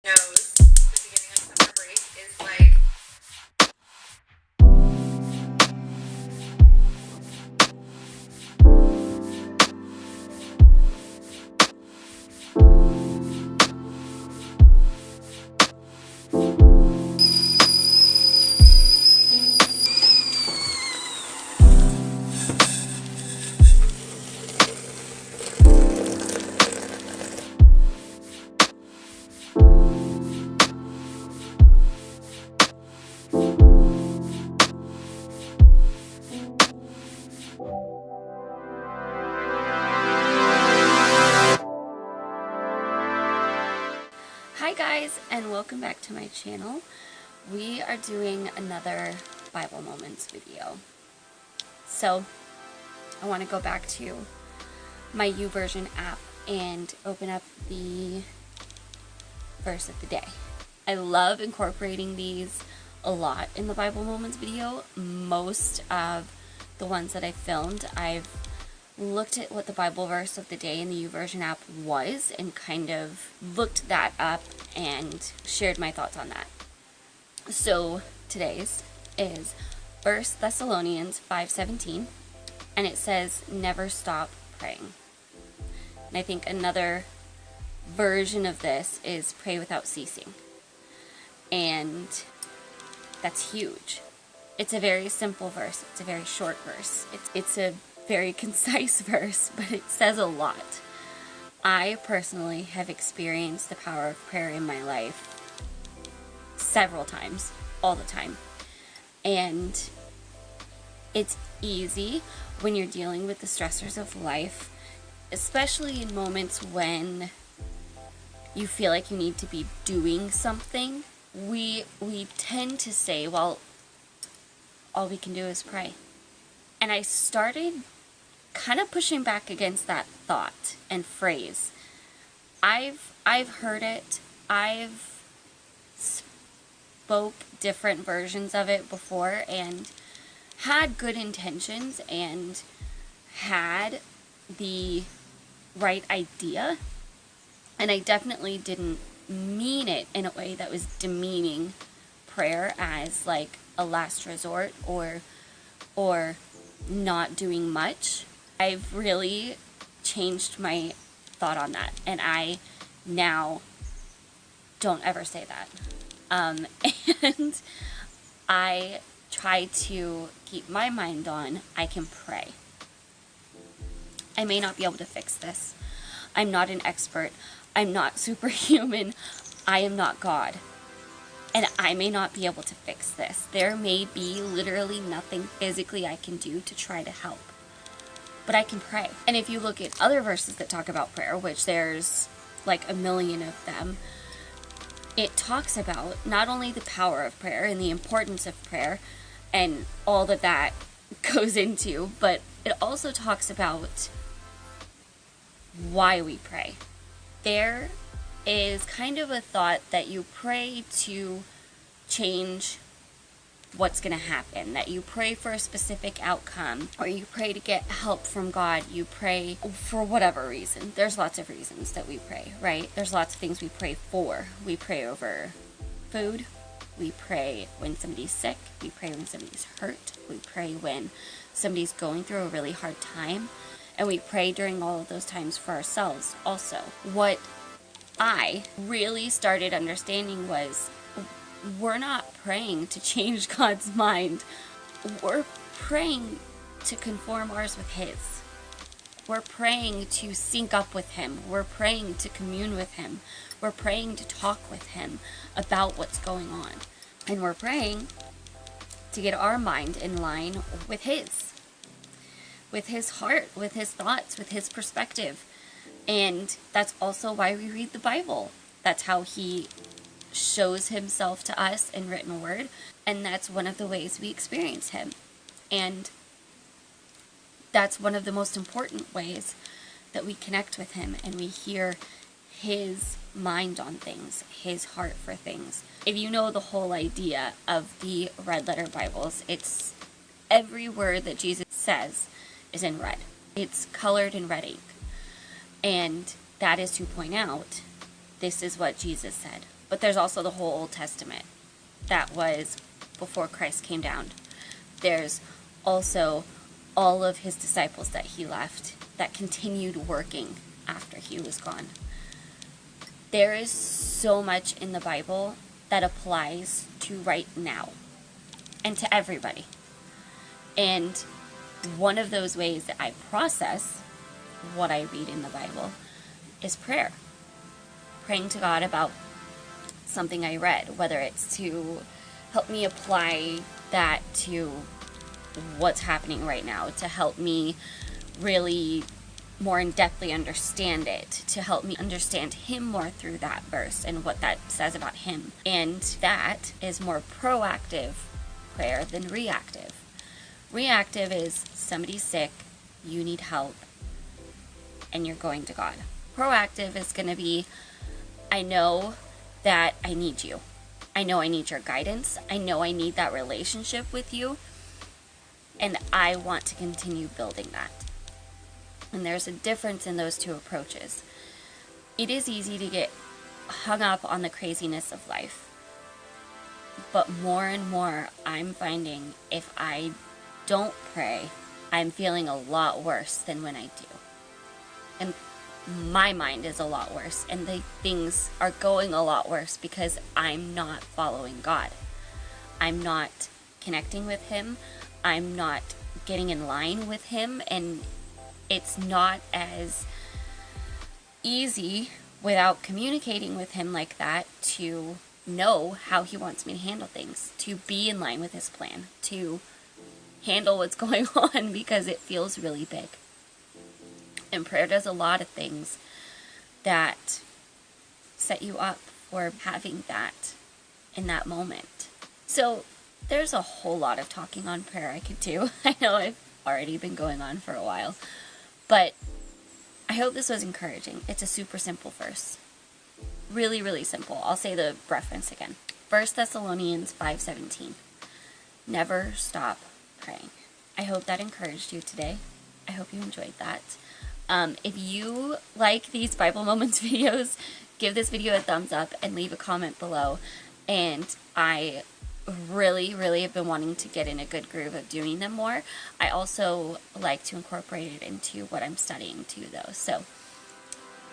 knows the beginning of summer break is like Hi guys, and welcome back to my channel. We are doing another Bible Moments video. So I want to go back to my YouVersion app and open up the verse of the day. I love incorporating these a lot in the Bible Moments video. Most of the ones that I filmed, I've looked at what the Bible verse of the day in the YouVersion app was and kind of looked that up and shared my thoughts on that. So today's is 1 Thessalonians 5:17, and it says, never stop praying. And I think another version of this is pray without ceasing. And that's huge. It's a very simple verse. It's a very short verse. It's a very concise verse, but it says a lot. I personally have experienced the power of prayer in my life several times, all the time. And it's easy when you're dealing with the stressors of life, especially in moments when you feel like you need to be doing something. We tend to say, well, all we can do is pray. And I started kind of pushing back against that thought and phrase. I've heard it. I've spoke different versions of it before and had good intentions and had the right idea. And I definitely didn't mean it in a way that was demeaning prayer as like a last resort or not doing much. I've really changed my thought on that, and I now don't ever say that. And I try to keep my mind on, I can pray. I may not be able to fix this. I'm not an expert. I'm not superhuman. I am not God. And I may not be able to fix this. There may be literally nothing physically I can do to try to help. But I can pray. And if you look at other verses that talk about prayer, which there's like a million of them, it talks about not only the power of prayer and the importance of prayer and all that goes into, but it also talks about why we pray. There is kind of a thought that you pray to change what's going to happen, that you pray for a specific outcome, or you pray to get help from God, you pray for whatever reason. There's lots of reasons that we pray, right? There's lots of things we pray for. We pray over food, we pray when somebody's sick, we pray when somebody's hurt, we pray when somebody's going through a really hard time, and we pray during all of those times for ourselves also. What I really started understanding was we're not praying to change God's mind. We're praying to conform ours with His. We're praying to sync up with Him. We're praying to commune with Him. We're praying to talk with Him about what's going on. And we're praying to get our mind in line with His heart, with His thoughts, with His perspective. And that's also why we read the Bible. That's how He shows Himself to us in written word, and that's one of the ways we experience Him. And that's one of the most important ways that we connect with Him and we hear His mind on things, His heart for things. If you know the whole idea of the red letter Bibles, it's every word that Jesus says is in red. It's colored in red ink. And that is to point out, this is what Jesus said. But there's also the whole Old Testament that was before Christ came down. There's also all of his disciples that he left that continued working after he was gone. There is so much in the Bible that applies to right now and to everybody. And one of those ways that I process what I read in the Bible is prayer. Praying to God about something I read, whether it's to help me apply that to what's happening right now, to help me really more in-depthly understand it, to help me understand him more through that verse and what that says about him. And that is more proactive prayer than reactive. Reactive is somebody's sick, you need help, and you're going to God. Proactive is going to be, I know that I need you. I know I need your guidance. I know I need that relationship with you. And I want to continue building that. And there's a difference in those two approaches. It is easy to get hung up on the craziness of life. But more and more, I'm finding if I don't pray, I'm feeling a lot worse than when I do. And my mind is a lot worse, and the things are going a lot worse because I'm not following God. I'm not connecting with him. I'm not getting in line with him, and it's not as easy without communicating with him like that to know how he wants me to handle things, to be in line with his plan, to handle what's going on because it feels really big. And prayer does a lot of things that set you up for having that in that moment. So there's a whole lot of talking on prayer I could do. I know I've already been going on for a while, but I hope this was encouraging. It's a super simple verse. Really, really simple. I'll say the reference again. 1 Thessalonians 5:17. Never stop praying. I hope that encouraged you today. I hope you enjoyed that. If you like these Bible Moments videos, give this video a thumbs up and leave a comment below. And I really, really have been wanting to get in a good groove of doing them more. I also like to incorporate it into what I'm studying too, though. So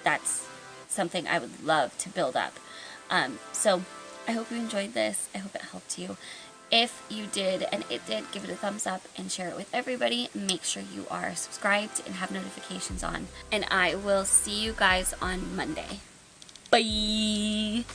that's something I would love to build up. So I hope you enjoyed this. I hope it helped you. If you did, and it did, give it a thumbs up and share it with everybody. Make sure you are subscribed and have notifications on. And I will see you guys on Monday. Bye!